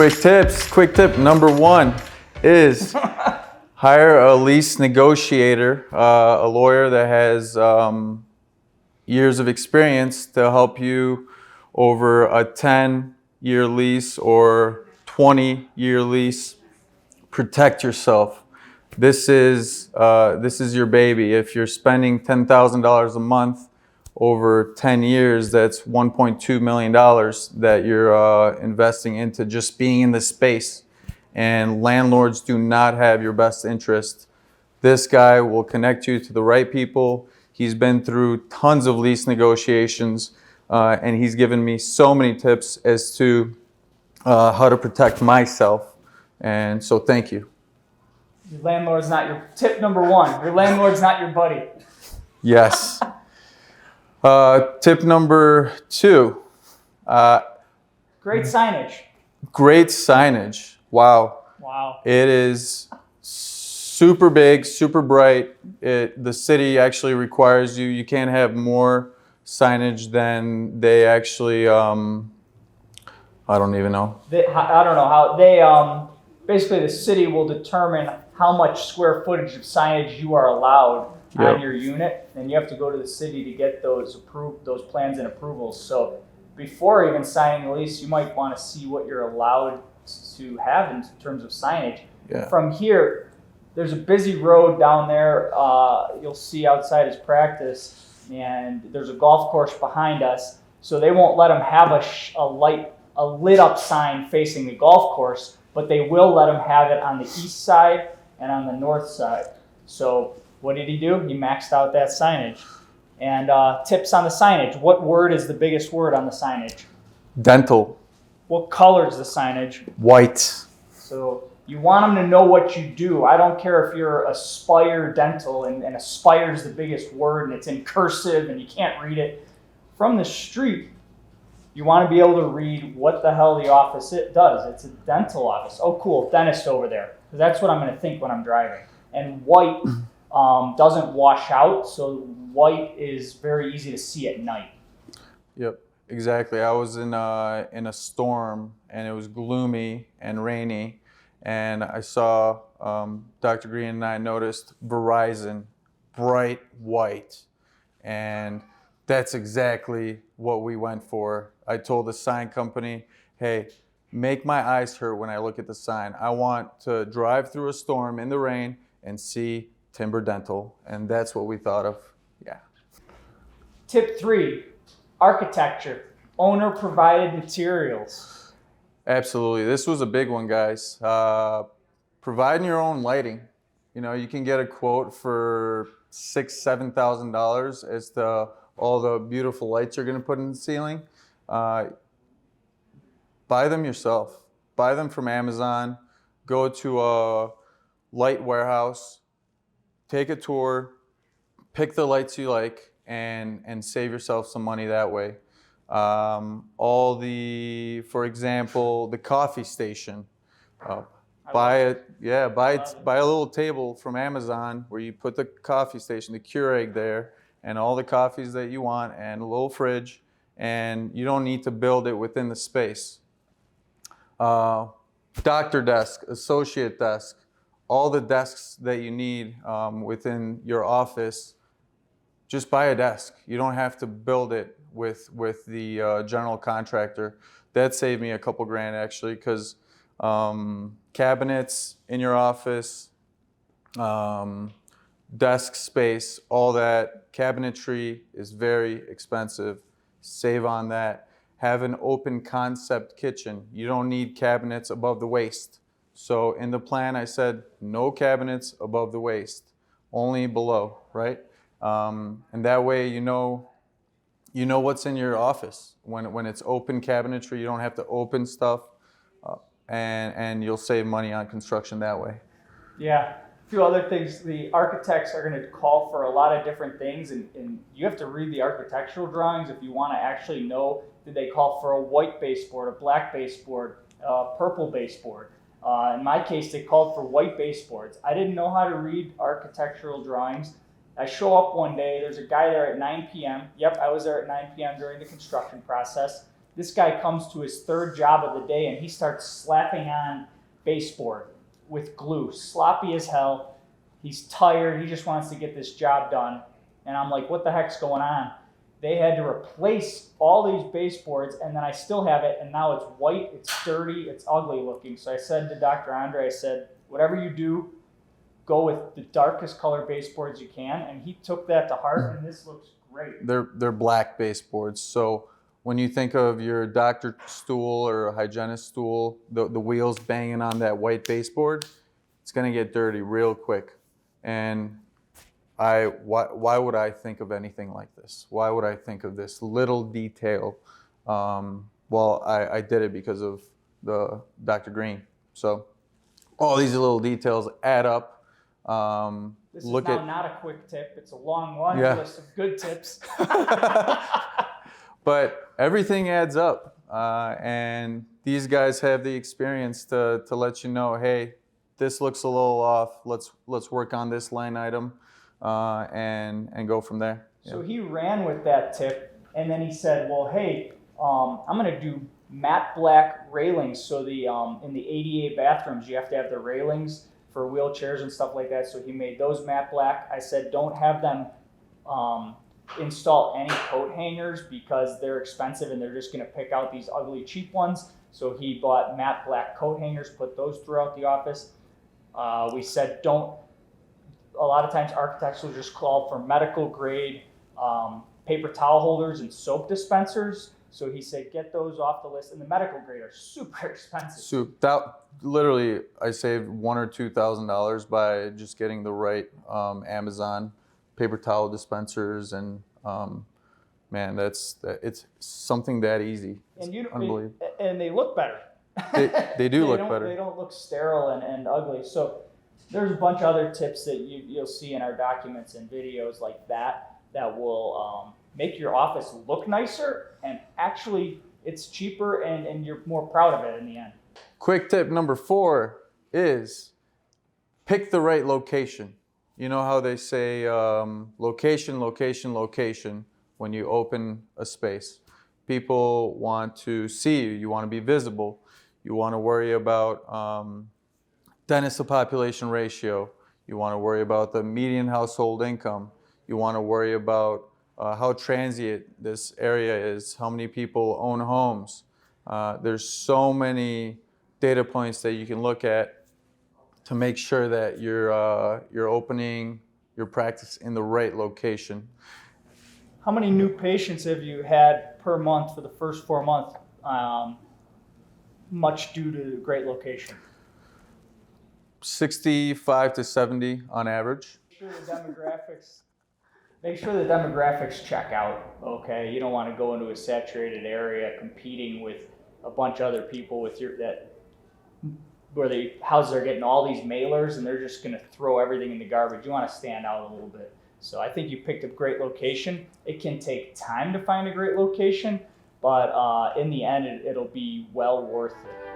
Quick tips. Quick tip number one is hire a lease negotiator, a lawyer that has years of experience to help you over a 10-year lease or 20-year lease. Protect yourself. This is your baby. If you're spending $10,000 a month over 10 years, that's $1.2 million that you're investing into just being in the space. And landlords do not have your best interest. This guy will connect you to the right people. He's been through tons of lease negotiations, and he's given me so many tips as to how to protect myself. And so thank you. Your landlord's not your tip number one. Your landlord's not your buddy. Yes. Tip number two. Great signage. Great signage. Wow. Wow. It is super big, super bright. The city actually requires you can't have more signage than they actually, I don't even know. I don't know how they, basically the city will determine how much square footage of signage you are allowed on your unit, and you have to go to the city to get those plans and approvals. So before even signing the lease, you might want to see what you're allowed to have in terms of signage. Yeah. From here, there's a busy road down there. You'll see outside his practice, and there's a golf course behind us. So they won't let him have a lit up sign facing the golf course, but they will let him have it on the east side and on the north side. So what did he do? He maxed out that signage. And tips on the signage. What word is the biggest word on the signage? Dental. What color is the signage? White. So you want them to know what you do. I don't care if you're Aspire Dental and Aspire is the biggest word and it's in cursive and you can't read it. From the street, you want to be able to read what the hell the office does. It's a dental office. Oh, cool, dentist over there. Because that's what I'm going to think when I'm driving. And white doesn't wash out, so white is very easy to see at night. Yep, exactly. I was in a storm and it was gloomy and rainy, and I saw Dr. Green and I noticed Verizon, bright white, and that's exactly what we went for. I told the sign company, hey, make my eyes hurt when I look at the sign. I want to drive through a storm in the rain and see Timber Dental, and that's what we thought of. Yeah. Tip 3, architecture, owner provided materials. Absolutely. This was a big one, guys. Providing your own lighting. You know, you can get a quote for $6,000, $7,000 as to all the beautiful lights you're going to put in the ceiling. Buy them yourself. Buy them from Amazon. Go to a light warehouse. Take a tour. Pick the lights you like and save yourself some money that way. For example, the coffee station. Buy a little table from Amazon where you put the coffee station, the Keurig there, and all the coffees that you want, and a little fridge, and you don't need to build it within the space. Doctor desk, associate desk, all the desks that you need within your office, just buy a desk. You don't have to build it with the general contractor. That saved me a couple grand actually, because cabinets in your office, desk space, all that cabinetry is very expensive. Save on that. Have an open concept kitchen. You don't need cabinets above the waist. So in the plan I said no cabinets above the waist, only below, right? And that way you know what's in your office. When it's open cabinetry, you don't have to open stuff, and you'll save money on construction that way. Yeah. A few other things. The architects are going to call for a lot of different things, and you have to read the architectural drawings if you want to actually know, did they call for a white baseboard, a black baseboard, a purple baseboard? In my case, they called for white baseboards. I didn't know how to read architectural drawings. I show up one day, there's a guy there at 9 p.m. Yep, I was there at 9 p.m. during the construction process. This guy comes to his third job of the day and he starts slapping on baseboard with glue, sloppy as hell. He's tired. He just wants to get this job done. And I'm like, what the heck's going on? They had to replace all these baseboards, and then I still have it, and now it's white, it's dirty, it's ugly looking. So I said to Dr. Andrei, I said, whatever you do, go with the darkest color baseboards you can. And he took that to heart, and this looks great. They're black baseboards. So when you think of your doctor stool or a hygienist stool, the wheels banging on that white baseboard, it's going to get dirty real quick. And why would I think of anything like this? Why would I think of this little detail? Well, I did it because of the Dr. Green. So all these little details add up. This is not a quick tip. It's a long laundry list of good tips. But everything adds up. And these guys have the experience to let you know, hey, this looks a little off. Let's work on this line item. And go from there. So he ran with that tip, and then he said, well, hey, I'm going to do matte black railings. So in the ADA bathrooms, you have to have the railings for wheelchairs and stuff like that. So he made those matte black. I said, don't have them install any coat hangers because they're expensive and they're just going to pick out these ugly, cheap ones. So he bought matte black coat hangers, put those throughout the office. We said, a lot of times architects will just call for medical grade paper towel holders and soap dispensers. So he said, get those off the list. And the medical grade are super expensive. So that literally, I saved $1,000 or $2,000 by just getting the right Amazon paper towel dispensers. And man, it's something that easy. It's unbelievable. And they look better. They do look better. They don't look sterile and ugly. So there's a bunch of other tips that you'll see in our documents and videos like that will make your office look nicer, and actually it's cheaper and you're more proud of it in the end. Quick tip number 4 is pick the right location. You know how they say location, location, location when you open a space. People want to see you. You want to be visible. You want to worry about dentist to population ratio. You want to worry about the median household income. You want to worry about how transient this area is, how many people own homes. There's so many data points that you can look at to make sure that you're opening your practice in the right location. How many new patients have you had per month for the first 4 months, much due to great location? 65 to 70 on average. Make sure the demographics check out, okay? You don't want to go into a saturated area competing with a bunch of other people where the houses are getting all these mailers and they're just going to throw everything in the garbage. You want to stand out a little bit. So I think you picked a great location. It can take time to find a great location, but in the end, it'll be well worth it.